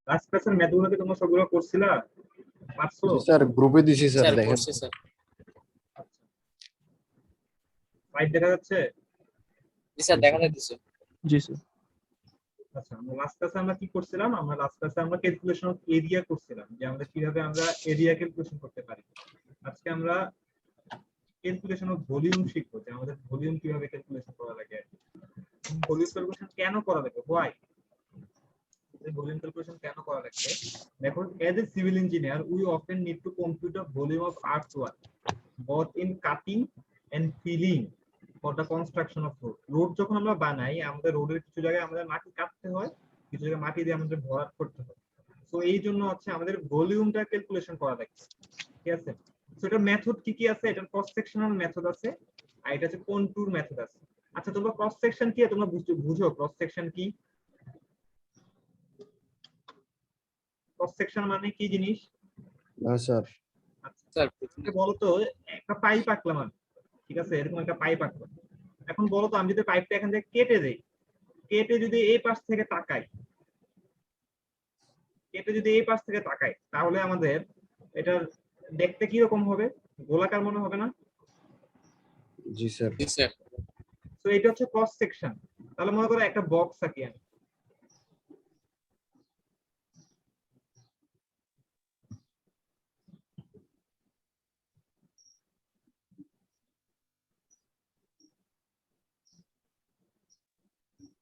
Last ক্লাসের ম্যাথগুলো কি তোমরা সবগুলো করছিলা? পারছো? জি স্যার, গ্রুপে দিছি স্যার, স্যার দেখেন। করছি স্যার। স্লাইড দেখা যাচ্ছে? জি স্যার দেখা যাচ্ছে। জি স্যার। আচ্ছা, আমরা লাস্ট ক্লাসে আমরা কি করছিলাম? আমরা লাস্ট ক্লাসে আমরা ক্যালকুলেশন অফ এরিয়া করছিলাম, যে আমরা কিভাবে আমরা এরিয়া ক্যালকুলেশন করতে পারি। আজকে আমরা ক্যালকুলেশন অফ ভলিউম শিখবো, যে আমাদের ভলিউম কিভাবে ক্যালকুলেশন করা লাগে। ভলিউম ক্যালকুলেশন কেন করা লাগে, হোয়াই ভলিউম ক্যালকুলেশন কেন করা লাগবে? দেখো, as a civil engineer we often need to compute the volume of earthwork both in cutting and filling for the construction of road. Road যখন আমরা বানাই, আমাদের রোডের কিছু জায়গায় আমাদের মাটি কাটতে হয়, কিছু জায়গায় মাটি দিয়ে আমাদের ভরাট করতে হয়। তো এই জন্য হচ্ছে আমাদের ভলিউমটা ক্যালকুলেশন করা লাগবে, ঠিক আছে? তো এটা মেথড কি কি আছে? এটা ক্রস সেকশনাল মেথড আছে, আর এটা হচ্ছে কন্টুর মেথড আছে। আচ্ছা, তোমরা ক্রস সেকশন কি তোমরা বুঝো ক্রস সেকশন কি? ক্রস সেকশন মানে কি জিনিস? না স্যার। স্যার বলতো, একটা পাইপ আঁকলাম আমি, ঠিক আছে? এরকম একটা পাইপ আঁকলাম। এখন বলতো আমি যদি পাইপটা এখান থেকে কেটে দেই, কেটে যদি এই পাশ থেকে তাকাই, তাহলে আমাদের এটা দেখতে কি রকম হবে? গোলাকার মনে হবে না? জি স্যার। জি স্যার। তো এটা হচ্ছে ক্রস সেকশন। তাহলে মনে করো একটা বক্স আঁকি আমি,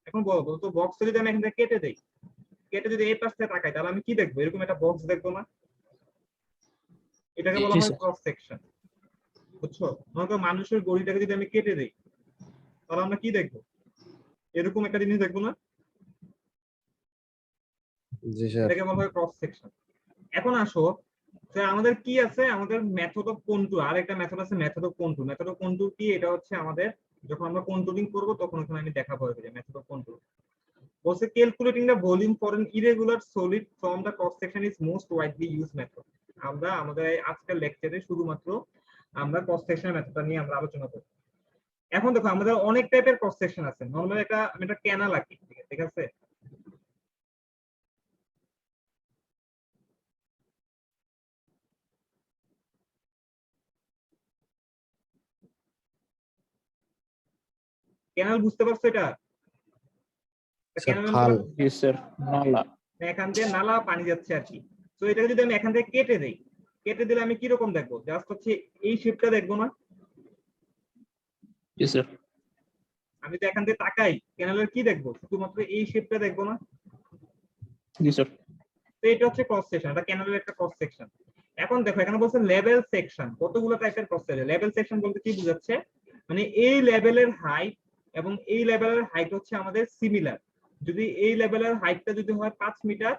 এখন বলতো তো বক্সটা যদি আমি এখান থেকে কেটে দেই, কেটে যদি এই পাশ থেকে তাকাই, তাহলে আমি কি দেখবো? এরকম একটা বক্স দেখবো না? এটাকে বলা জি হয় স্যার। ক্রস সেকশন, বুঝছো? মনে করো মানুষের গড়িটাকে যদি আমি কেটে দেই, তাহলে আমরা কি দেখবো? এরকম একটা জিনিস দেখবো না? জি স্যার। এটাকে বলা হয় ক্রস সেকশন। এখন আসো, যে আমাদের কি আছে? আমাদের মেথড অফ কন্টুর, আর একটা মেথড আছে method of contour. Method of contour কি? এটা হচ্ছে আমাদের যখন আমরা কন্টুরিং করব তখন ওখানে আমি দেখাবো যে মেথড অফ কন্টুর বলছে calculating the volume for N irregular solid from the cross section is most widely used method. আমরা আমাদের আজকের লেকচারে শুধুমাত্র আমরা ক্রস সেকশন মেথডটা নিয়ে আমরা আলোচনা করব। এখন দেখো, আমাদের অনেক টাইপের ক্রস সেকশন আছে। নরমালি আমি একটা ক্যানাল আঁকি, ঠিক আছে? ক্যানাল বুঝতে পারছো? এটা স্যার, ক্যানাল খাল। জি স্যার। নালা। এখান দিয়ে নালা পানি যাচ্ছে আর কি। তো এটাকে যদি আমি এখান থেকে কেটে দেই, কেটে দিলে আমি কি রকম দেখবো? জাস্ট হচ্ছে এই শেপটা দেখবো না? জি স্যার। আমি তো এখান থেকে তাকাই, ক্যানালের কি দেখবো? শুধুমাত্র এই শেপটা দেখবো না? জি স্যার। তো এটা হচ্ছে ক্রস সেকশন, এটা ক্যানালের একটা ক্রস সেকশন। এখন দেখো, এখানে বলছে লেভেল সেকশন। কতগুলো টাইপের ক্রস সেকশন? লেভেল সেকশন বলতে কি বোঝাচ্ছে? মানে এই লেভেলের হাইট এবং এই লেভেলের হাইট হচ্ছে আমাদের সিমিলার। যদি এই লেভেলের হাইটটা যদি হয় 5 মিটার,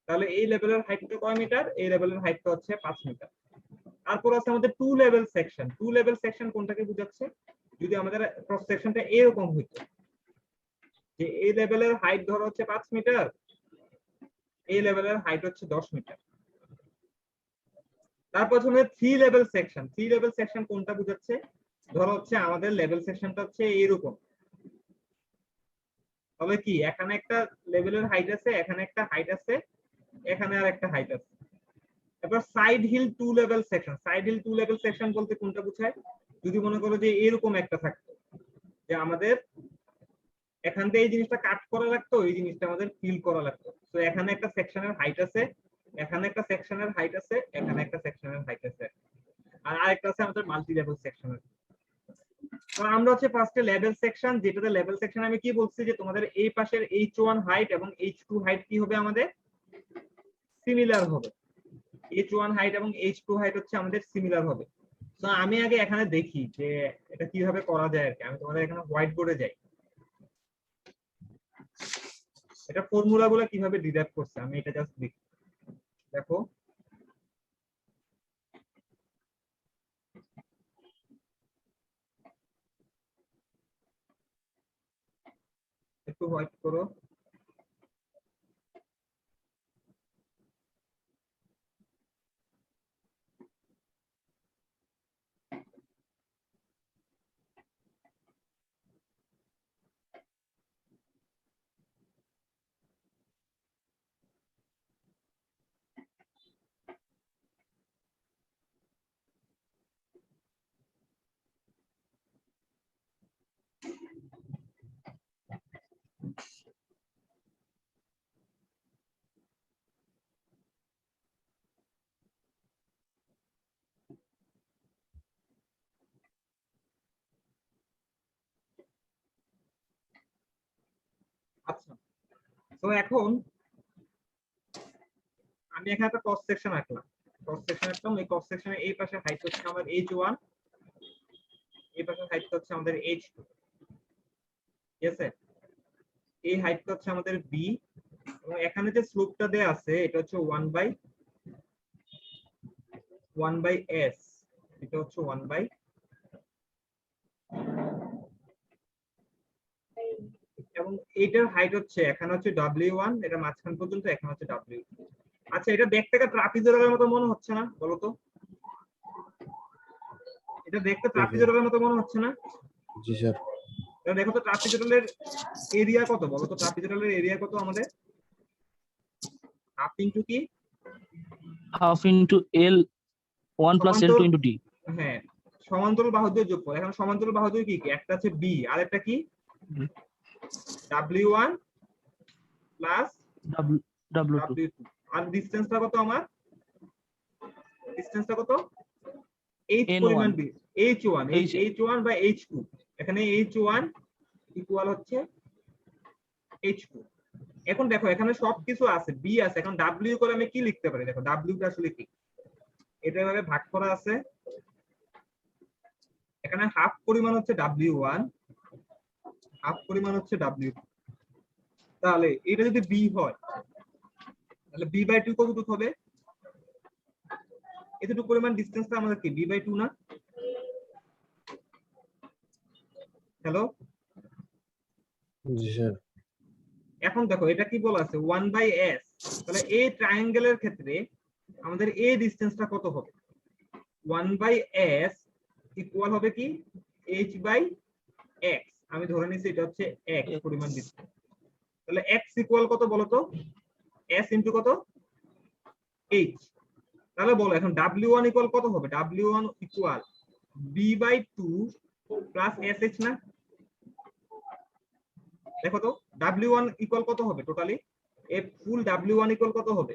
তাহলে এই লেভেলের হাইটটা কয় মিটার? এই লেভেলের হাইটটা হচ্ছে 5 মিটার। তারপর আছে আমাদের two level section. Two level section কোনটাকে বোঝাচ্ছে? যদি আমাদের ক্রস সেকশনটা এরকম হইতো যে এই লেভেলের হাইট ধরো হচ্ছে 5 মিটার, এই লেভেলের হাইট হচ্ছে 10 মিটার। তারপর হচ্ছে three level section. Three level section কোনটা বোঝাচ্ছে? ধরো হচ্ছে আমাদের লেভেল সেকশনটা হচ্ছে এরকম, তবে কি এখানে একটা লেভেলের হাইট আছে, এখানে একটা হাইট আছে, এখানে আর একটা হাইট আছে। এবার side hill two level section. Side hill two level section বলতে কোনটা বোঝায়? যদি মনে করো যে এরকম একটা থাকতো, যে আমাদের এখান থেকে এই জিনিসটা কাট করা লাগতো, এই জিনিসটা আমাদের ফিল করা লাগতো। তো এখানে একটা সেকশনের হাইট আছে, এখানে একটা সেকশনের হাইট আছে, এখানে একটা সেকশনের হাইট আছে, আর আরেকটা আছে আমাদের মাল্টি লেভেল সেকশনের। তো আমরা হচ্ছে ফার্স্টে লেভেল সেকশন, যেটাতে লেভেল সেকশন আমি কি বলছি যে তোমাদের এই পাশের H1 হাইট এবং H2 হাইট কি হবে? আমাদের সিমিলার হবে। H1 হাইট এবং H2 হাইট হচ্ছে আমাদের সিমিলার হবে। তো আমি আগে এখানে দেখি যে এটা কিভাবে করা যায় আর কি। আমি তোমাদের এখানে হোয়াইট বোর্ডে যাই, এটা ফর্মুলা গুলো কিভাবে ডিরাইভ করছে আমি এটা জাস্ট দেখি। দেখো, একটু হোয়াইট করো। আচ্ছা, তো এখন আমি এখানে একটা ক্রস সেকশন আঁকলাম। এই ক্রস সেকশনের এই পাশে হাইট হচ্ছে আমার h1, এই পাশে হাইট হচ্ছে আমাদের h2, ঠিক আছে? এই হাইটটা হচ্ছে আমাদের b, এবং এখানে যে স্লোপটা দেয়া আছে এটা হচ্ছে 1/s, এটা হচ্ছে 1/, এবং এইটার হাইট হচ্ছে এখানে হচ্ছে w1, এটা মাঝখান পর্যন্ত, এখানে হচ্ছে w2। আচ্ছা, এটা দেখতে একটা ট্রাপিজয়েডের মতো মনে হচ্ছে না, বলো তো? এটা দেখতে ট্রাপিজয়েডের মতো মনে হচ্ছে না? জি স্যার। এটা দেখো তো ট্রাপিজয়েডের এরিয়া কত, বলো তো? ট্রাপিজয়েডের এরিয়া কত আমাদের? হাফ ইনটু কি? half into L 1 plus L2 সমান্তরাল- into D. হ্যাঁ, সমান্তরাল বাহুদ্বয় যোগফল। এখন সমান্তরাল বাহুদ্বয় কি কি? একটা আছে b, আর একটা কি? হুম। w1 plus W2. w2। আর ডিসটেন্সটা কত আমার? ডিসটেন্সটা কত? h N1 পরিমাণ b, h1, H- h1 বা h2। এখানে h1 ইকুয়াল হচ্ছে h2। এখন দেখো এখানে সবকিছু আছে, b আছে, এখন w করে আমি কি লিখতে পারি? দেখো w টা আসলে কি, এটা এভাবে ভাগ করা আছে। এখানে হাফ পরিমাণ হচ্ছে w1, হাফ পরিমাণ হচ্ছে w2। তাহলে এটা যদি b হয় তাহলে b/2 কতটুকু হবে? এতটুকু পরিমাণ ডিসটেন্সটা আমাদের কি b/2 না? হ্যালো, জি স্যার। এখন দেখো এটা কি বলা আছে 1/s, তাহলে এই ট্রায়াঙ্গেলের ক্ষেত্রে আমাদের এই ডিসটেন্সটা কত হবে? 1/s ইকুয়াল হবে কি h/x। আমি ধরে নিছি এটা হচ্ছে x পরিমাণ ডিসটেন্স। তাহলে x ইকুয়াল কত বলো তো? s ইনটু কত? h। তাহলে বলো এখন w1 ইকুয়াল কত হবে? w1 equal b/2 plus sh না? দেখো তো w1 ইকুয়াল কত হবে টোটালি? এই ফুল w1 ইকুয়াল কত হবে?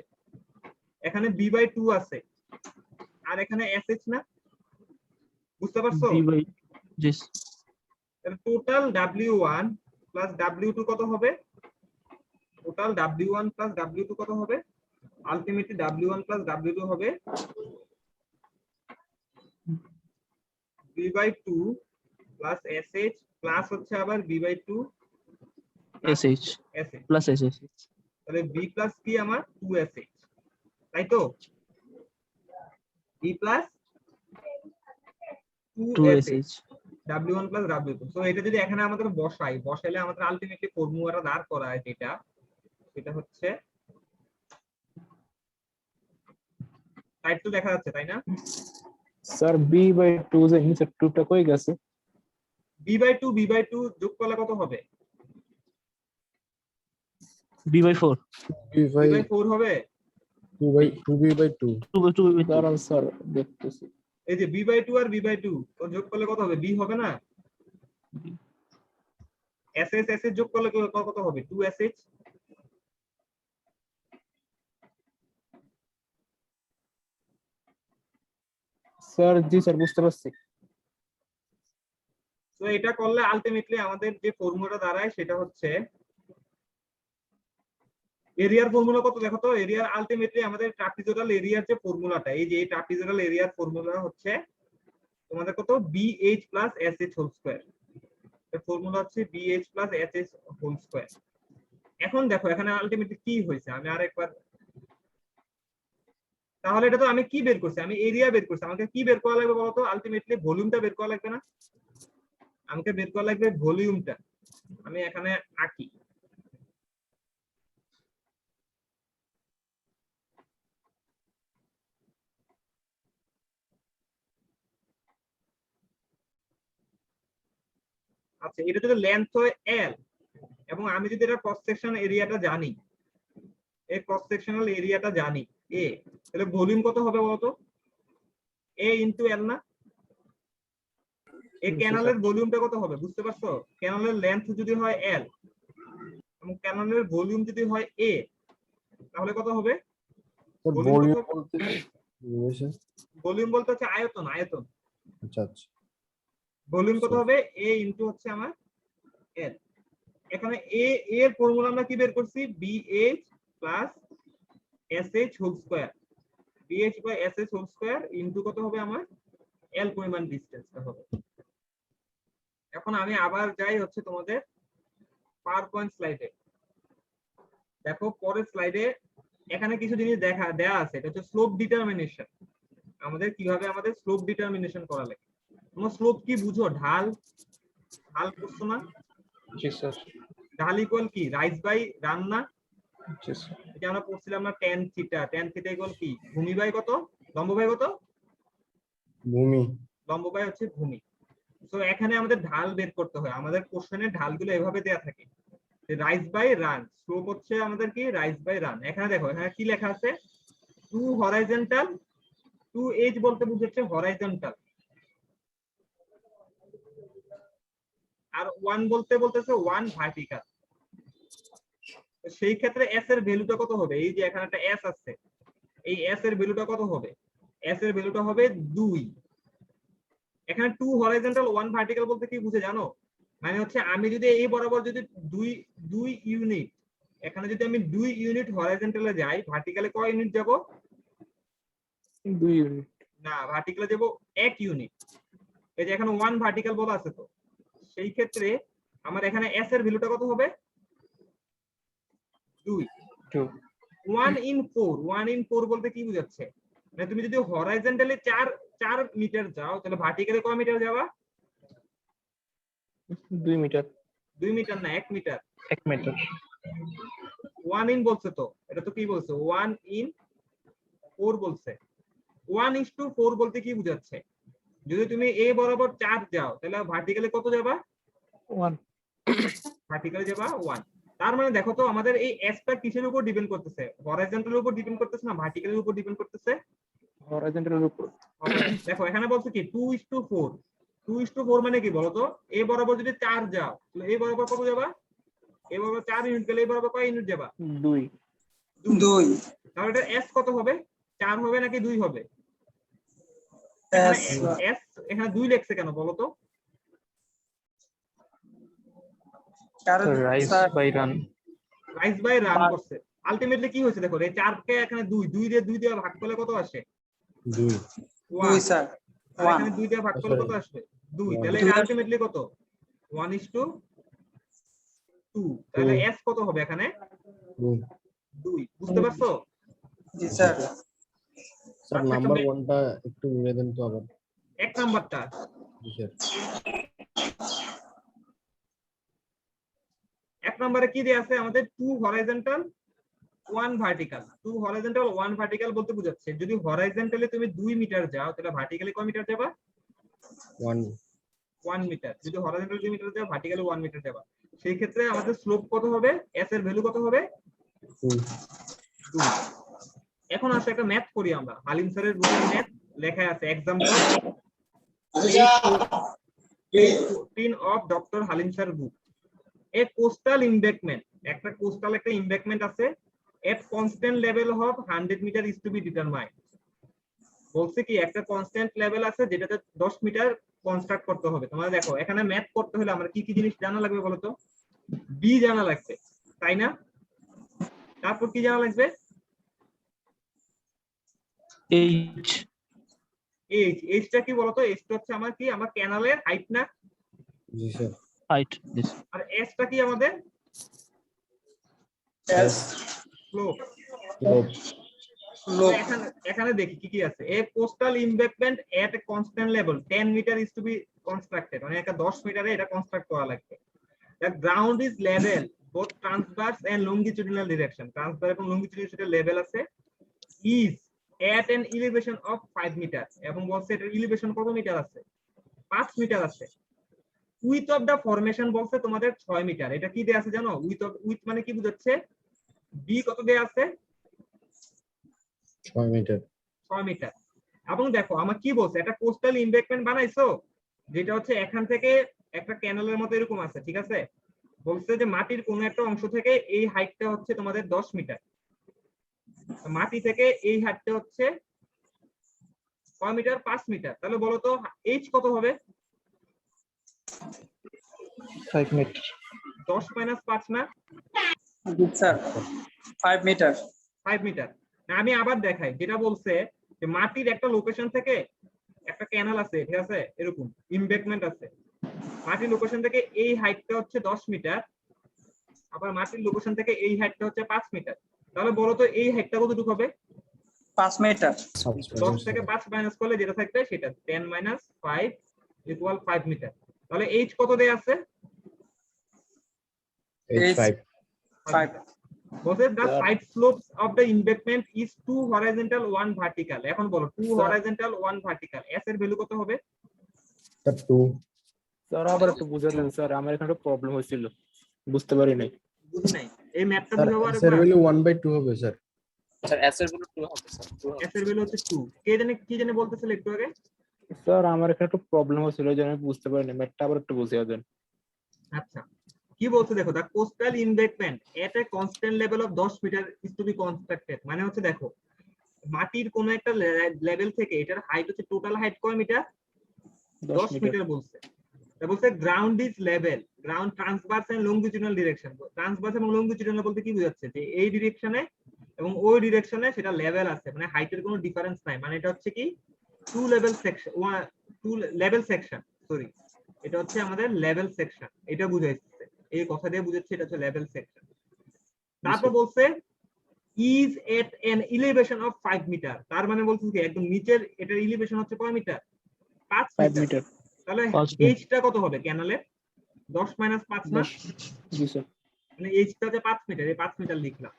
এখানে b/2 আছে আর এখানে sh না? বুঝতে পারছো? B by yes. তাহলে টোটাল w1 প্লাস w2 কত হবে? টোটাল w1 প্লাস w2 কত হবে? আলটিমেটলি w1 প্লাস w2 হবে b/2 প্লাস sh প্লাস হচ্ছে আবার b/2 SH sh। plus SH. তাহলে b প্লাস কি আমার 2sh, তাই তো? b plus 2sh 2SH. w1 plus w2। So এটা যদি এখানে আমাদের বসাইলে আমাদের আলটিমেটলি ফর্মুলাটা দাঁড় করায় যেটা, সেটা হচ্ছে, টাইপ তো দেখা যাচ্ছে তাই না? স্যার B by 2 যে নিচে 2 টা কই গেছে? b/2 যোগ করলে কত হবে? B by 4. b/4 হবে। 2b/2 2 by 2 দাঁড়ান স্যার দেখতেছি। এই যে b/2 আর b/2 তো যোগ করলে কত হবে? b হবে না? sh যোগ করলে কত হবে? 2sh। স্যার জি স্যার বুঝতে পারছি। তো এটা করলে আলটিমেটলি আমাদের যে ফর্মুলাটা দাঁড়ায় সেটা হচ্ছে, এরিয়ার ফর্মুলা কত দেখো তো? এরিয়ার আলটিমেটলি আমাদের ট্রাপিজয়েডাল এরিয়ার যে ফর্মুলাটা, এই যে এই ট্রাপিজয়েডাল এরিয়ার ফর্মুলা হচ্ছে তোমাদের কত? bh plus sh whole square. এর ফর্মুলা হচ্ছে bh plus sh whole square. এখন দেখো এখানে আলটিমেটলি কি হয়েছে, আমি আরেকবার, তাহলে এটা তো আমি কি বের করছি? আমি এরিয়া বের করছি। আমাকে কি বের করা লাগবে বলতো? আলটিমেটলি ভলিউমটা বের করা লাগবে না? আমাকে বের করা লাগবে ভলিউমটা। আমি এখানে আঁকি। আচ্ছা, এটা যদি লেন্থ হয় l, এবং আমি যদি এটা ক্রস সেকশন এরিয়াটা জানি, এই ক্রস সেকশনাল এরিয়াটা জানি a, তাহলে ভলিউম কত হবে বলতো? a ইনটু l না? এই ক্যানালের ভলিউমটা কত হবে বুঝতে পারছো? ক্যানালের লেন্থ যদি হয় l এবং ক্যানালের ভলিউম যদি হয় a, তাহলে কত হবে? ভলিউম বলতে ভলিউম বলতে হচ্ছে আয়তন। আয়তন আচ্ছা আচ্ছা। ভলিউম কত হবে? a ইনটু হচ্ছে আমার l। এখানে এ এর ফর্মুলা আমরা কি বের করছি, BH plus SH whole square, BH by SH whole square into কত হবে আমার L পরিমাণ ডিসটেন্সটা হবে। এখন আমি আবার যাই হচ্ছে তোমাদের পাওয়ার পয়েন্ট স্লাইডে। দেখো পরের স্লাইডে এখানে কিছু জিনিস দেয়া আছে, এটা হচ্ছে স্লোপ ডিটারমিনেশন। আমাদের কিভাবে আমাদের স্লোপ ডিটারমিনেশন করা লাগে। তোমরা স্লোপ কি বুঝো? ঢাল, ঢাল বুঝছো না? জি স্যার। ঢাল ইকুয়াল কি রাইজ বাই রান না? জি স্যার। এটা আমরা পড়ছিলাম না tan theta, tan theta equal কি ভূমি বাই কত, লম্ব বাই কত, ভূমি। লম্ব বাই হচ্ছে ভূমি। তো এখানে আমাদের ঢাল বের করতে হয়। আমাদের কোশ্চেনে ঢালগুলো এভাবে দেয়া থাকে, রাইজ বাই রান, স্লোপ হচ্ছে আমাদের কি রাইজ বাই রান। এখানে দেখো এখানে কি লেখা আছে, 2 হরাইজন্টাল, 2h বলতে বুঝাচ্ছে হরাইজন্টাল, আর 1 বলতে বলতেছে 1 ভার্টিক্যাল। সেই ক্ষেত্রে s এর ভ্যালুটা কত হবে? এই যে এখানে একটা s আছে, এই s এর ভ্যালুটা কত হবে? s এর ভ্যালুটা হবে 2। এখানে 2 হরাইজন্টাল 1 ভার্টিক্যাল বলতে কি বুঝে জানো? মানে হচ্ছে আমি যদি এই বরাবর যদি 2 ইউনিট, এখানে যদি আমি 2 ইউনিট হরাইজন্টালে যাই, ভার্টিক্যালে কয় ইউনিট যাব? 2 ইউনিট। না, ভার্টিক্যালে যাব 1 ইউনিট। এই যে এখানে 1 ভার্টিক্যাল বলা আছে, তো সেই ক্ষেত্রে আমার এখানে s এর ভ্যালুটা কত হবে? 2। 1 ইন 4, 1 ইন 4 বলতে কি বোঝাচ্ছে? মানে তুমি যদি হরাইজন্টালি 4 মিটার যাও, তাহলে ভার্টিক্যালে কয় মিটার যাবা? 2 মিটার। 2 মিটার না, 1 মিটার। 1 মিটার। 1 ইন বলছে, তো এটা তো কি বলছে? 1 ইন 4 বলছে। 1:4 বলতে কি বোঝাচ্ছে? যদি তুমি এই বরাবর 4 যাও, তাহলে ভার্টিক্যালি কত যাবা? 1। ভার্টিক্যালি যাবা 1। তার মানে দেখো তো আমাদের এই s টা কিসের উপর ডিপেন্ড করতেছে? হরাইজন্টালের উপর ডিপেন্ড করতেছে না ভার্টিক্যালের উপর ডিপেন্ড করতেছে? হরাইজন্টালের উপর। দেখো এখানে বলছে কি 2:4। 2:4 মানে কি বলতো? এই বরাবর যদি 4 যাও, তাহলে এই বরাবর কত যাবা? এই বরাবর 4 ইউনিট গেলে এই বরাবর কয় ইউনিট যাবা? 2। তাহলে এটা s কত হবে? 4 হবে নাকি 2 হবে? s এখানে 2 লেখছে কেন বলো তো? Rise by run. Rise by run করছে। আলটিমেটলি কি হয়েছে দেখো, এই 4 কে এখানে 2 দিয়ে ভাগ করলে কত আসে? 2 স্যার। আর এখানে 2 দিয়ে ভাগ করলে কত আসবে? 2। তাহলে এটা আলটিমেটলি কত? 1:2। তাহলে s কত হবে এখানে? 2। বুঝতে পারছো? জি স্যার। স্যার নাম্বার 1টা একটু বলে দেন তো আবার। এক নাম্বারটা জি স্যার। এক নম্বরে কি দেয়া আছে আমাদের? 2 হরাইজন্টাল 1 ভার্টিক্যাল। 2 হরাইজন্টাল 1 ভার্টিক্যাল বলতে বোঝাচ্ছে যদি হরাইজন্টালি তুমি 2 মিটার যাও, তাহলে ভার্টিক্যালি কয় মিটার যাবা? 1 মিটার। যদি হরাইজন্টালি 2 মিটার যাও, ভার্টিক্যালি 1 মিটার যাবা। সেই ক্ষেত্রে আমাদের স্লোপ কত হবে? s এর ভ্যালু কত হবে? 2। এখন আসলে একটা ম্যাথ করি আমরা। হালিম স্যারের বুকের ম্যাথ লেখা আছে, example 14 of doctor Halim sir book. A coastal embankment, একটা কোস্টাল একটা ইমব্যাঙ্কমেন্ট আছে, at constant level of 100 metre is to be determined. বলছে কি একটা কনস্ট্যান্ট লেভেল আছে যেটাতে 10 মিটার কনস্ট্রাক্ট করতে হবে। তোমরা দেখো এখানে ম্যাথ করতে হলে আমরা কি কি জিনিস জানা লাগবে বলো তো? বি জানা লাগবে, তাই না? তারপর কি জানা লাগবে? এইচ। এইচটা কি বলতো? এইচটা হচ্ছে আমার কি, আমার ক্যানালের হাইট না? জি স্যার। হাইট। আর এসটা কি আমাদের? স্লোপ। এখানে দেখি কি কি আছে। A coastal embankment at a constant level 10 metre is to be constructed, মানে একটা 10 মিটারে এটা কনস্ট্রাক্ট করা লাগবে। The ground is level both transverse and longitudinal direction, transverse এবং লংগিটিউডিনাল লেভেল আছে। Is at an elevation of 5 metre, এবং বলছে এটার এলিভেশন কত মিটার আছে? 5 মিটার আছে। উইথ অফ দা ফরমেশন বলছে তোমাদের 6 মিটার। এটা কি দেয়া আছে জানো? উইথ মানে কি বোঝাচ্ছে? বি কত দেয়া আছে? 6 মিটার। 6 মিটার। এবং দেখো আমার কি বলছে, একটা কোস্টাল ইমব্যাঙ্কমেন্ট বানাইছো যেটা হচ্ছে এখান থেকে একটা ক্যানেলের মতো এরকম আছে, ঠিক আছে? বলছে যে মাটির কোন একটা অংশ থেকে এই হাইটটা হচ্ছে তোমাদের 10 মিটার, মাটি থেকে এই হাইটটা হচ্ছে কয় মিটার? 5 মিটার। তাহলে বলো তো এইচ কত হবে? 5 মিটার। 10 মাইনাস 5 না স্যার 5 মিটার 5 মিটার। আমি আবার দেখাই, যেটা বলছে যে মাটির একটা লোকেশন থেকে একটা ক্যানাল আছে, ঠিক আছে, এরকম ইমব্যাঙ্কমেন্ট আছে, মাটির লোকেশন থেকে এই হাইটটা হচ্ছে 10 মিটার, আবার মাটির লোকেশন থেকে এই হাইটটা হচ্ছে 5 মিটার। তাহলে বলো তো এই হাইটটা কতটুকু হবে? 5 মিটার 10 থেকে 5 মাইনাস করলে যেটা থাকবে সেটা 10 মাইনাস 5 ইকুয়াল 5 মিটার। তাহলে এইচ কত দেয়া আছে? H5 5 বলছে the side slopes of the embankment is 2 horizontal 1 vertical। এখন বলো 2 horizontal 1 vertical, s এর ভ্যালু কত হবে? স্যার 2 স্যার আবার একটু বুঝালেন স্যার, আমার এখানে একটা প্রবলেম হয়েছিল, বুঝতে পারি নাই। বুঝি নাই, এই ম্যাথটা স্যার বুঝাবো s এর আরেকবার। ভ্যালু 1/2 হবে স্যার। স্যার s এর ভ্যালু 2 হবে স্যার, 2 হবে। s এর ভ্যালু হচ্ছে 2। কি জানে বলতেছিল একটু আগে? স্যার আমার এখানে একটু প্রবলেম হয়েছিল, এই জন্য আমি বুঝতে পারিনি, ম্যাথটা আবার একটু বুঝিয়ে দেন। আচ্ছা, কি বলছে দেখো, the coastal embankment at a constant level of 10 metre is to be constructed। মানে হচ্ছে দেখো মাটির কোন একটা লেভেল থেকে এটার হাইট হচ্ছে, টোটাল হাইট কয় মিটার? 10 মিটার বলছে। তা বলছে ground is level, ground transverse and longitudinal direction. Transverse এবং লংজিটিউডাল বলতে কি বোঝাচ্ছে? যে এই ডিরেকশনে এবং ওই ডিরেকশনে সেটা লেভেল আছে, মানে হাইটের কোনো ডিফারেন্স নাই, মানে এটা হচ্ছে কি টু লেভেল সেকশন, সরি, এটা হচ্ছে আমাদের লেভেল সেকশন, এটা বুঝাইছে, এই কথা দিয়ে বুঝাচ্ছে এটা হচ্ছে লেভেল সেকশন। তারপর বলছে is at an elevation of 5 metre, তার মানে বলছে কি একদম নিচের এটার এলিভেশন হচ্ছে কয় মিটার? 5 5 মিটার। মিটার তাহলে 5 মিটার। এইচটা কত হবে ক্যানালের? 10 মাইনাস 5 না, জি স্যার। মানে এইচটা হচ্ছে 5 মিটার, এই 5 মিটার লিখলাম।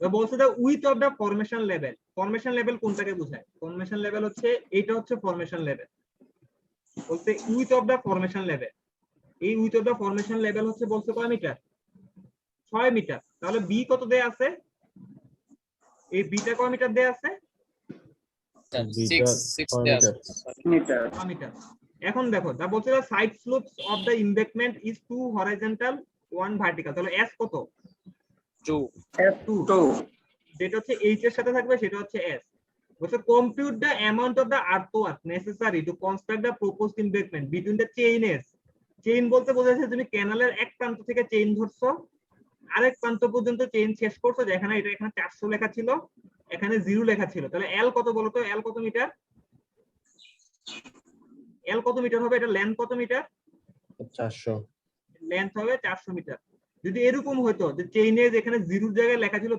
তো বলছে the width of the formation level. Formation level কোনটাকে বোঝায়? ফরমেশন লেভেল হচ্ছে এইটা হচ্ছে ফরমেশন লেভেল। বলতে width of the formation level, এই width of the formation level হচ্ছে বলছে কয় মিটার? 6 মিটার। তাহলে বি কত দেয়া আছে? এই বিটা কয় মিটার দেয়া আছে? স্যার বিটা 6 6 দেয়া মিটার। আছে স্যার। Metre 6 metre. এখন দেখো দা বলছে the side slopes of the embankment is 2 horizontal 1 vertical। তাহলে s কত? 2 F2 যেটা হচ্ছে এইচ এর সাথে থাকবে সেটা হচ্ছে s। বলছে compute the amount of the earthwork necessary to construct the proposed embankment between the chains. Chain বলতে বোঝাচ্ছে তুমি ক্যানালের এক প্রান্ত থেকে চেইন ধরছো, আরেক প্রান্ত পর্যন্ত চেইন শেষ করছো, যেখানে এটা এখানে 400 লেখা ছিল, এখানে 0 লেখা ছিল। তাহলে এল কত বলো তো? এল কত মিটার? এল কত মিটার হবে? এটা লেন্থ কত মিটার? 400 লেন্থ হবে 400 মিটার। যদি এরকম হতো যে চেইনে যেখানে 0 জায়গায় লেখা ছিল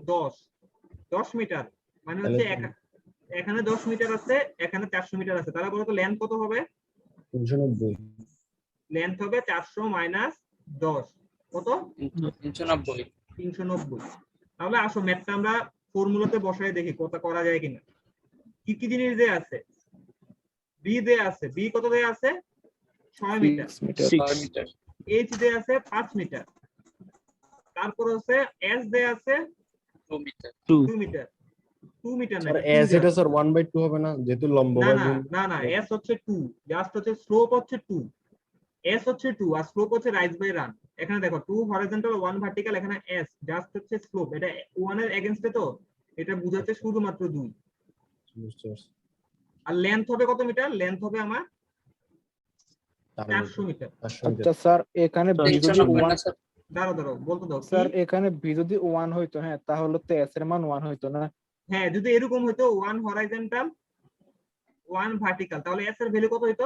10 মিটার, মানে হচ্ছে এখানে 10 মিটার আছে, এখানে 400 মিটার আছে, তাহলে বলতো লেন্থ কত হবে? 390 লেন্থ হবে 400 মাইনাস 10 কত? 390। 390। তাহলে আসো ম্যাথটা আমরা ফর্মুলাতে বসায় দেখি কত করা যায় কিনা। কি কি জিনিস দেয়া আছে? বি দেয়া আছে, বি কত দেয়া আছে? 6 মিটার। 6 metre 6 metre. এইচ দেয়া আছে 5 মিটার। তারপর হচ্ছে এস দেয়া আছে 2 মিটার। 2 মিটার। 2 মিটার না, স্যার s এটা স্যার 1/2 হবে না, যেহেতু লম্ব না বাই না ভূমি। না না, এস হচ্ছে 2, জাস্ট হচ্ছে স্লোপ হচ্ছে 2, এস হচ্ছে 2 আর স্লোপ হচ্ছে রাইজ বাই রান। এখানে দেখো 2 হরিজন্টাল 1 ভার্টিক্যাল, এখানে এস জাস্ট হচ্ছে স্লোপ, এটা 1 এর এগেইনস্টে, তো এটা বুঝাচ্ছে শুধুমাত্র 2। বুঝতে পারছি। আর লেন্থ হবে কত মিটার? লেন্থ হবে আমার 4 400 মিটার। 400 আচ্ছা মিটার। স্যার এখানে বি যদি 390 1, না স্যার? দাঁড়াও বলতে দাও। স্যার এখানে বি যদি 1 হইতো, হ্যাঁ, তাহলে তো এস এর মান 1 হইতো না? হ্যাঁ, যদি এরকম হতো 1 হরিজন্টাল 1 ভার্টিক্যাল, তাহলে এস এর ভ্যালু কত হইতো?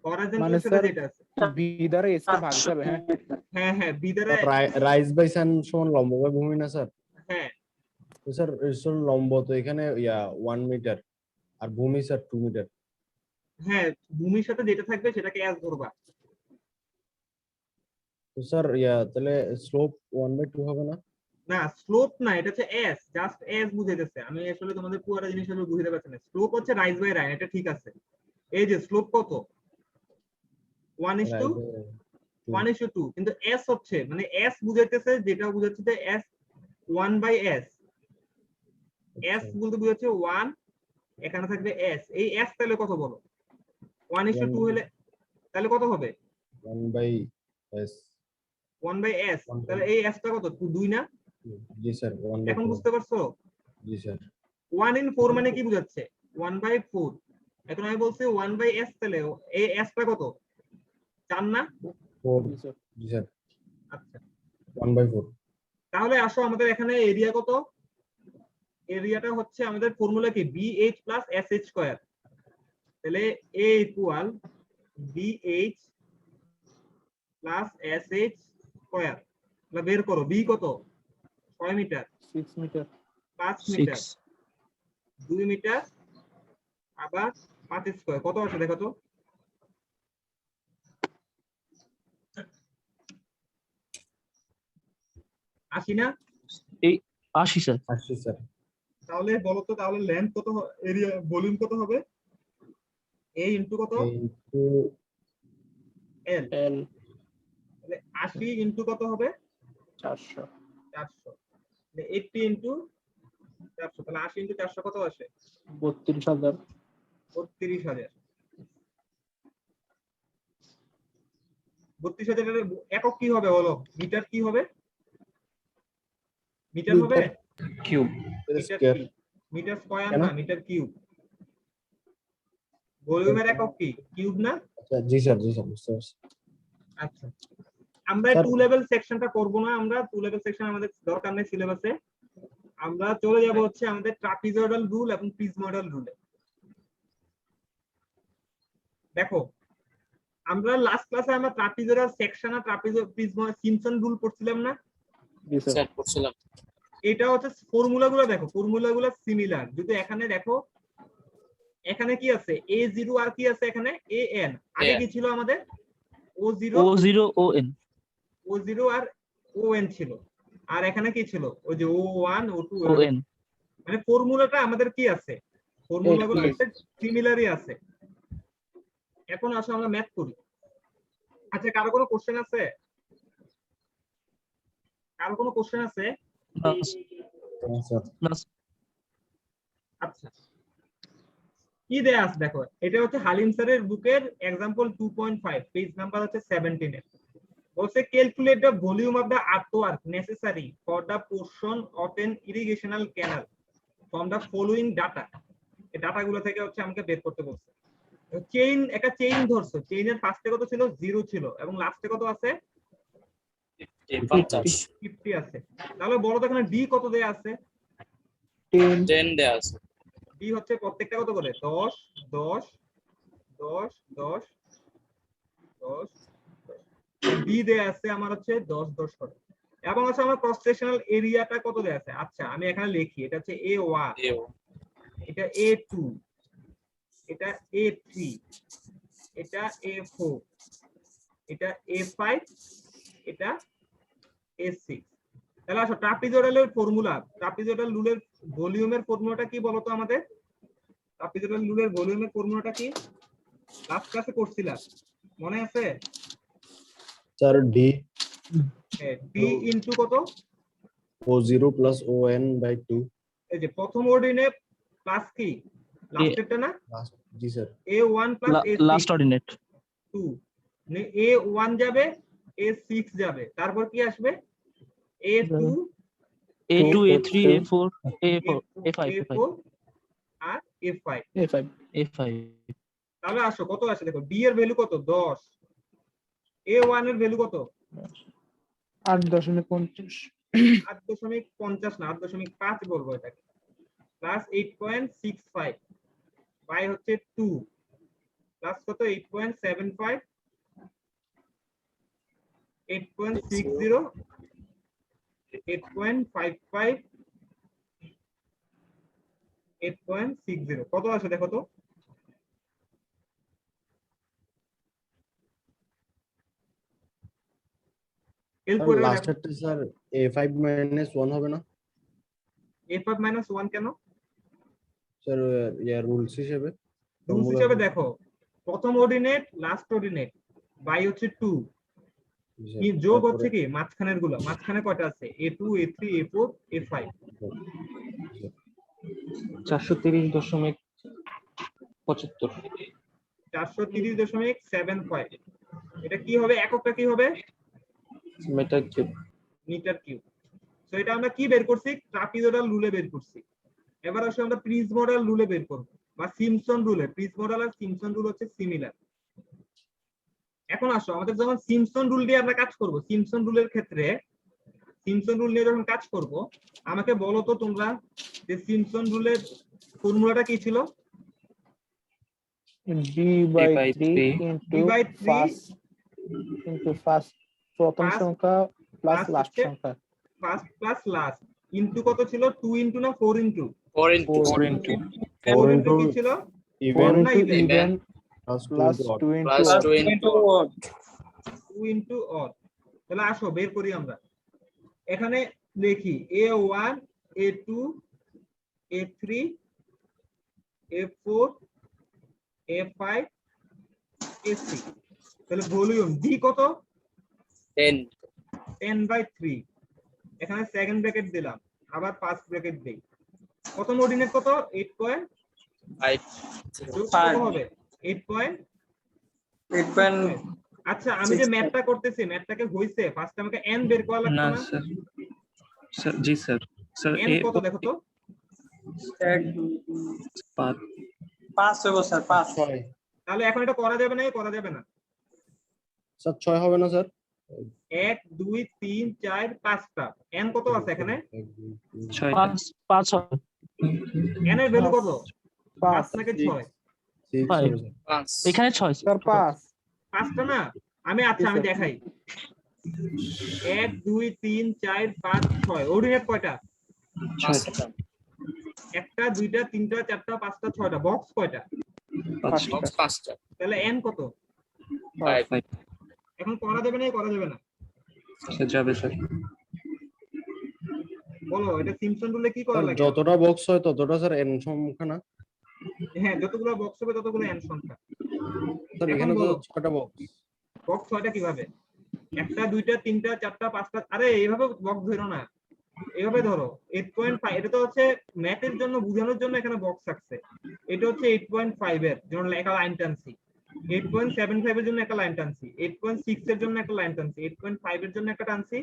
হরিজন্টাল মানে সাথে স্যার যেটা আছে, বি দ্বারা এস কে ভাগ যাবে। হ্যাঁ হ্যাঁ হ্যাঁ, বি দ্বারা, রাইজ বাই সান সমান লম্ব বাই ভূমি না স্যার? হ্যাঁ তো স্যার লম্ব তো এখানে 1 মিটার আর ভূমি স্যার 2 মিটার। হ্যাঁ, ভূমির সাথে যেটা থাকবে সেটাকে এস ধরবা। তো স্যার তাহলে স্লোপ 1/2 হবে না? না, স্লোপ না, এটা হচ্ছে এস, জাস্ট এস বুঝাইতেছে। আমি আসলে তোমাদের পুরো জিনিসটা বুঝাতে পারছি না। স্লোপ হচ্ছে রাইজ বাই রাইন, এটা ঠিক আছে। এই যে স্লোপ কত? 1:2, কিন্তু এস হচ্ছে মানে এস বুঝাইতেছে, যেটা বুঝাচ্ছে যে এস 1/s, এস বলতে বুঝাচ্ছে 1, এখানে থাকবে এস, এই এস তাহলে কত বলো? 1:2 হলে তাহলে কত হবে? 1/s। 1/s, তাহলে এই এসটা কত? 2 না? জি স্যার 1/2। এখন বুঝতে পারছো? জি স্যার। 1/4 মানে কি বুঝাচ্ছে? 1/4। এখন আমি বলছি 1/s, তাহলে এই এসটা কত? 4 না? 4। জি স্যার। জি স্যার। আচ্ছা 1/4 তাহলে আসো আমাদের এখানে এরিয়া কত, এরিয়াটা হচ্ছে আমাদের ফর্মুলা কি BH প্লাস SH স্কয়ার, তাহলে A equal BH plus SH square, তাহলে বের করো B কত 6 মিটার, 6 মিটার 5 মিটার, 6 2 মিটার, আবার 5 স্কয়ার কত আসে দেখো তো। আশি না? এই 80 স্যার। 80 স্যার। তাহলে বলো তো তাহলে লেন্থ কত, এরিয়া ভলিউম কত হবে? A ইনটু কত ইনটু L, এল তাহলে 80 ইনটু কত হবে 400 400, তাহলে 80 ইনটু 400, তাহলে 80 ইনটু 400 কত আসে 32,000 32000। 32000 এর একক কি হবে বলো, মিটার কি হবে, মিটার হবে, কিউব মিটার স্কয়ার। কি, মিটার স্কয়ার কেন? না মিটার কিউব, ভলিউমের একক কি কিউব না। আচ্ছা জি স্যার বুঝতে পারছি। আচ্ছা আমরা স্যার, টু লেভেল সেকশনটা করব না, আমরা টু লেভেল সেকশন আমাদের দরকার নেই সিলেবাসে, আমরা চলে যাব হচ্ছে আমাদের ট্রাপিজয়েডাল রুল এবং প্রিজময়েডাল রুলে। দেখো আমরা লাস্ট ক্লাসে আমরা ট্রাপিজয়েডাল সেকশন আর প্রিজময়েড সিম্পসন রুল পড়ছিলাম না, জি স্যার স্যার করছিলাম। এটা হচ্ছে ফর্মুলাগুলো দেখো, ফর্মুলাগুলো সিমিলার, যদি এখানে দেখো এখানে কি আছে A0 আর কি আছে এখানে AN, আগে কি ছিল আমাদের O0 O0 ON O0 R ON ছিল, আর এখানে কি ছিল ওই যে O1 O2 ON মানে ফর্মুলাটা আমাদের কি আছে, ফর্মুলাগুলো সিমিলারই আছে। এখন আসো আমরা ম্যাথ করি। আচ্ছা কারো কোনো কোশ্চেন আছে, কারো কোনো কোশ্চেন আছে? হ্যাঁ, স্যার। আচ্ছা কি দেয়া আছে দেখো, এটা হচ্ছে হালিম স্যারের বুকের एग्जांपल 2.5 পেজ নাম্বার হচ্ছে 17 এর, বলছে calculate the volume of the earthwork necessary for the portion of an irrigational canal from the following data. এই ডাটাগুলো থেকে হচ্ছে আমাকে বের করতে বলছে। চেইন, একটা চেইন ধরছো, চেইনের ফার্স্টে কত ছিল 0 ছিল এবং লাস্টে কত আছে 50 আছে, তাহলে বড় তো এখানে ডি কত দেয়া আছে, 10 দেয়া আছে। ডি হচ্ছে প্রত্যেকটা কত করে 10 10 10 10 10, ডি দেয়া আছে আমার হচ্ছে 10 10 করে, এবং হচ্ছে আমার ক্রস সেকশনাল এরিয়াটা কত দেয়া আছে। আচ্ছা আমি এখানে লিখি, এটা হচ্ছে A1, এটা A2, এটা A3, এটা A4, এটা A5, এটা A6। তাহলে আসো ট্রাপিজয়েডালের ফর্মুলা, ট্রাপিজয়েডাল রুলের ভলিউমের ফর্মুলাটা কি বলতো আমাদের, ট্রাপিজয়েডাল রুলের ভলিউমের ফর্মুলাটা কি লাস্ট ক্লাসে করছিলাম মনে আছে? স্যার ডি ডি ইনটু কত O0 প্লাস ON/2। এই যে প্রথম অর্ডিনেট প্লাস কি লাস্টেরটা না জি sir. A1 plus last ordinate A2, A1 যাবে A6 যাবে, তারপর কি আসবে A2 A2 A4, A3 A4 A4 A5 A4 আর A5। A5 A5 তাহলে আসো কত আসে দেখো, ডি এর ভ্যালু কত 10, A1 এর ভ্যালু কত 8.50 8.50 না 8.5 বলবো এটাকে, প্লাস 8.65 বাই হচ্ছে 2 প্লাস কত 8.75 8.60 8.55 8.60 কত আসে দেখো তো, এরপরে লাস্টেরটা স্যার A5 - 1 হবে না A5 - 1 কেন স্যার? ইয়ার রুলস হিসেবে রুলস হিসেবে দেখো, প্রথম অর্ডিনেট লাস্ট অর্ডিনেট বাই হচ্ছে 2, কি যোগ হচ্ছে কি মাঝখানের গুলো, মাঝখানে কয়টা আছে A2 A3 A4 A5 430.75 430.75, এটা কি হবে এককটা কি হবে metre cube metre cube. So এটা আমরা কি বের করছি ট্রাপিজয়েডাল রুলে বের করছি। এবার আসলে আমরা প্রিজময়েডাল রুলে বের করব বা সিম্পসন রুলে, প্রিজময়েডাল আর সিম্পসন রুল হচ্ছে সিমিলার। এখন আসো আমাদের যখন সিম্পসন রুল দিয়ে আমরা কাজ করব, সিম্পসন রুলের ক্ষেত্রে সিম্পসন রুল নিয়ে যখন কাজ করব, আমাকে বলো তো তোমরা যে সিম্পসন রুলের ফর্মুলাটা কি ছিল? d/3 3 into d/3 ফার্স্ট প্রথম First সংখ্যা প্লাস plus লাস্ট হচ্ছে সংখ্যা ফার্স্ট প্লাস লাস্ট ইনটু কত ছিল? 2 ইনটু না 4 into? 4 into 4 into 4 4 into into কি ছিল? 4 even না into even? even plus 2 plus into odd. 2 into plus odd 2 into odd. 2 into odd. তাহলে আসো বের করি আমরা। এখানে লিখি a1 a2 a3 a4 a5 a6। তাহলে ভলিউম d কত? 10 10/3। এখানে সেকেন্ড ব্র্যাকেট দিলাম, আবার ফার্স্ট ব্র্যাকেট দেই। কত অর্ডিনেট কত? 8 5 যোগ কত 5 হবে? 8 8.6 আচ্ছা আমি যে ম্যাথটা করতেছি, ম্যাথটাকে হইছে ফার্স্ট আমাকে n বের করা লাগতো না না? স্যার স্যার জি স্যার স্যার n কত দেখো তো? 5 হইব স্যার 5 6 তাহলে এখন এটা করা যাবে না? করা যাবে না। স্যার 6 হবে না স্যার? 1 2 3 4 5টা n কত আছে এখানে? 5 5 হবে n এর ভ্যালু কত? 5 5 নাকি 6? 6 Five. হবে স্যার। 5 এখানে 6 স্যার 5 5টা না? আমি আচ্ছা আমি দেখাই। 1 2 3 4 5 6 অর্ডিনেট কয়টা? 5টা একটা দুইটা তিনটা চারটা পাঁচটা ছয়টা। বক্স কয়টা? 5টা তাহলে n কত? 5 এখন করা যাবে না? করা যাবে না? স্যার যাবে স্যার বলো এটা সিম্পসন রুলে কি করা স্যার লাগে? যতটা বক্স হয় ততটা স্যার n সংখ্যা না? হ্যাঁ যতগুলো বক্স হবে ততগুলো n সংখ্যা। স্যার এখন এখানে তো বলো। 6টা বক্স। বক্স ছয়টা কিভাবে? একটা দুইটা তিনটা চারটা পাঁচটা। আরে এইভাবে বক্স ধরো না, এইভাবে ধরো। 8.5 এটা তো হচ্ছে ম্যাথের জন্য বোঝানোর জন্য এখানে বক্স থাকছে। এটা হচ্ছে 8.5 এর জন্য একটা লাইন টানছি, 8.75 এর জন্য একটা লাইন টানছি, 8.6 এর জন্য একটা লাইন টানছি, 8.5 এর জন্য একটা টানছি,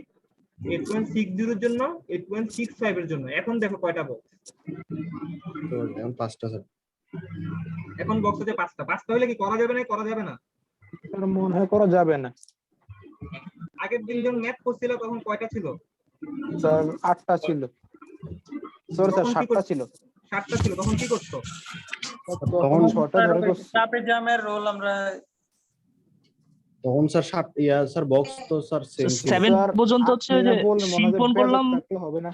8.60 এর জন্য, 8.65 এর জন্য। এখন দেখো কয়টা বক্স? তো এখন 5টা স্যার। এখন বক্স হচ্ছে 5টা। 5টা হলে কি করা যাবে না? করা যাবে না? স্যার মনে হয় করা যাবে না আগের দিন যখন ম্যাথ করছিল তখন কয়টা ছিল? স্যার 8টা ছিল স্যার তখন কি 7টা করতো? ছিল 7টা ছিল, তখন কি করতো? তখন 6টা ধরে করছি ট্রাপে জ্যামের রোল আমরা তখন স্যার 7 স্যার বক্স তো স্যার সেম ছিল। 7 স্যার পর্যন্ত হচ্ছে আপনি যে না বললেন মনে হয় শিপন বেজর করলাম থাকলে হবে না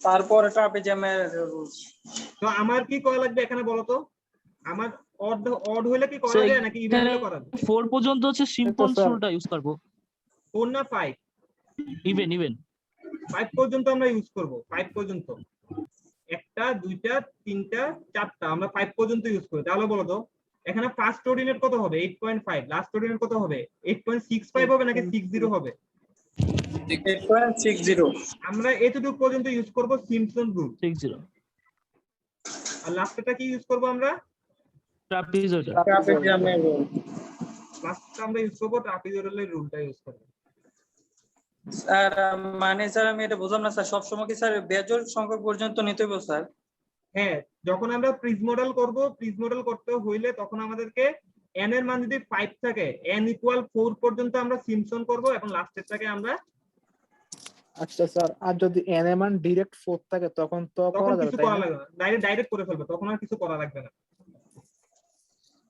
তারপরে ট্রাপে জ্যামের রুলস তো আমার কি করা লাগবে এখানে বলো তো? আমার অড অড হইলে কি করা So, যায় নাকি ইভেন এখানে হলে করা যায়? 4 পর্যন্ত হচ্ছে শিপন স্যার। রুলটা ইউজ করব 4 না 5? ইভেন 5 পর্যন্ত আমরা ইউজ করব। 5 পর্যন্ত একটা দুইটা তিনটা চারটা আমরা 5 পর্যন্ত ইউজ করি। তাহলে বলো তো এখানে ফার্স্ট অর্ডিনেট কত হবে? 8.5। লাস্ট অর্ডিনেট কত হবে? 8.65 হবে নাকি 60 হবে? 8.60 আমরা এতটুকু পর্যন্ত ইউজ করব সিম্পসন রুল। 60 আর লাস্টটা কি ইউজ করব আমরা? ট্রাপিজয়েডাল ট্রাপে জ্যামের রুল লাস্টটা আমরা ইউজ করব ট্রাপিজয়েডালের রুলটা ইউজ করব। স্যার মানে স্যার আমি এটা বুঝলাম না স্যার সবসময় কি স্যার বেজোড় সংখ্যক পর্যন্ত নিতে হবে স্যার? হ্যাঁ যখন আমরা প্রিজ মডেল করব, প্রিজ মডেল করতে হইলে তখন আমাদেরকে n এর মান যদি 5 থাকে, n ইকুয়াল 4 পর্যন্ত আমরা সিম্পসন করব এবং লাস্টেরটাকে আমরা আচ্ছা স্যার আর যদি n এর মান ডাইরেক্ট 4 থাকে তখন তো তখন করা যাবে কিছু তাই করা না লাগবে না, ডাইরেক্ট করে ফেলবে, তখন আর কিছু করা লাগবে না।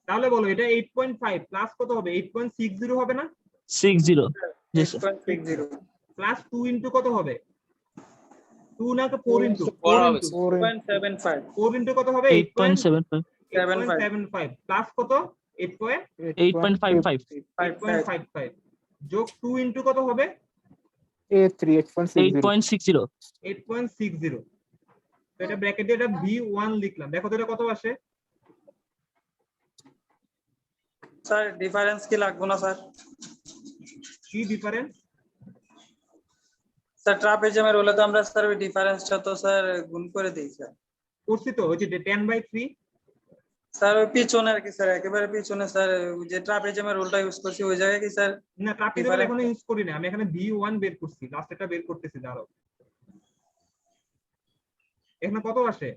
তাহলে বলো এটা 8.5 প্লাস কত হবে? 8.60 হবে না? 60 জি স্যার 8.60 প্লাস 2 ইনটু কত হবে? 2 না 4 ইনটু? 4 হবে 4.75 4 ইনটু কত হবে? 8.75 8.75 প্লাস কত? 8.55 8.55 যোগ 2 ইনটু কত হবে? A3 8.60 8.60 8.60। তো এটা ব্র্যাকেটে এটা V1 লিখলাম। দেখো তো এটা কত আসে? স্যার ডিফারেন্স কি লাগবে না স্যার? কি ডিফারেন্স? স্যার ট্রাপিজিয়ামের রোলে তো আমরা স্যার ওই ডিফারেন্সটা তো স্যার গুণ করে দিই স্যার। করছি তো, ওই যে 10/3। স্যার ওই পিছনে আর কি স্যার একেবারে পিছনে স্যার ওই যে ট্রাপিজিয়ামের রোলটা ইউজ করছি ওই জায়গায় কি স্যার? না ট্রাপিজয়েডাল এখনো ইউজ করি না, আমি এখানে V1 বের করছি, লাস্টেরটা বের করতেছি। দাঁড়াও, এখানে কত আসে?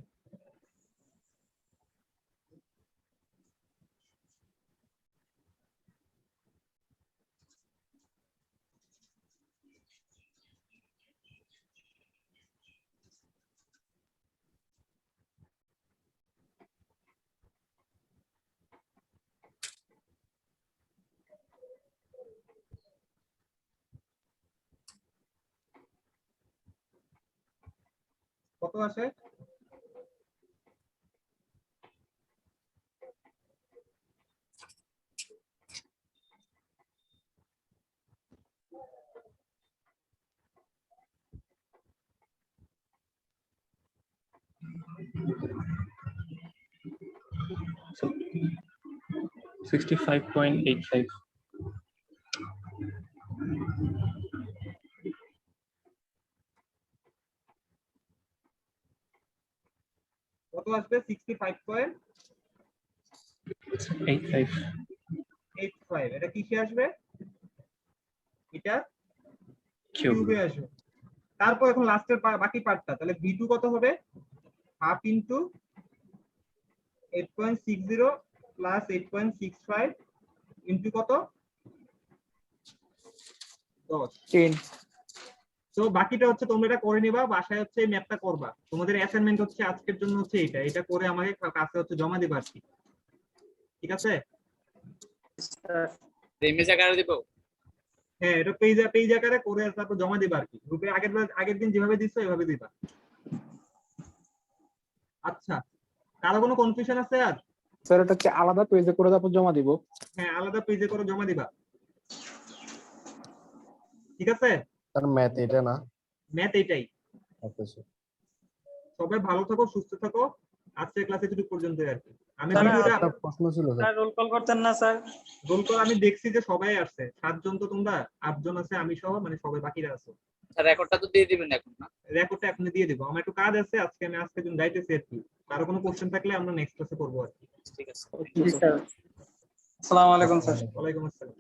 কত আসে? So 65.85. কত আসবে? 65.85। 85 এটা কিসে আসবে? এটা cube. কিউবে আসবে। তারপর এখন লাস্টের বাকি পার্টটা, তাহলে v2 কত হবে? হাফ ইনটু 8.60 প্লাস 8.65 ইনটু কত? 10। 10 তো বাকিটা হচ্ছে তোমরা এটা করে নিবা, বাসায় হচ্ছে এই ম্যাথটা করবা। তোমাদের অ্যাসাইনমেন্ট হচ্ছে আজকের জন্য হচ্ছে এটা করে আমাকে কাছে হচ্ছে জমা দিবা আর কি। ঠিক আছে? ইমেজ আকারে দিব। হ্যাঁ, এটা পেজ আকারে করে তারপর জমা দিবা আর কি। গ্রুপে আগের দিন যেভাবে দিছো এভাবে দিবা। আচ্ছা, কারো কোনো কনফিউশন আছে আর? স্যার এটা কি আলাদা পেজে করে তারপর জমা দিব? হ্যাঁ, আলাদা পেজে করে জমা দিবা। ঠিক আছে? স্যার ম্যাথ এটা না? ম্যাথ এটাই। Okay sir. সবাই ভালো থাকো, সুস্থ থাকো। আজকের ক্লাসে এটুকু পর্যন্ত আর কি। আমি স্যার, ভিডিওটা একটা প্রশ্ন ছিল স্যার। স্যার রোল কল করতেন না স্যার? রোল কল আমি দেখছি যে সবাই আসছে, 7 জন তো তোমরা, 8 জন আছে আমি সহ, মানে সবাই বাকিরা আছে। স্যার রেকর্ডটা তো দিয়ে দিবেন এখন না? রেকর্ডটা এখনই দিয়ে দিব। আমার একটু কাজ আছে আজকে, আমি আজকের জন্য যাইতেছি আর কি। কারো কোনো কোশ্চেন থাকলে আমরা নেক্সট ক্লাসে করবো আর কি। ঠিক আছে। জি স্যার। আসসালামু আলাইকুম স্যার। ওয়ালাইকুম আসসালাম।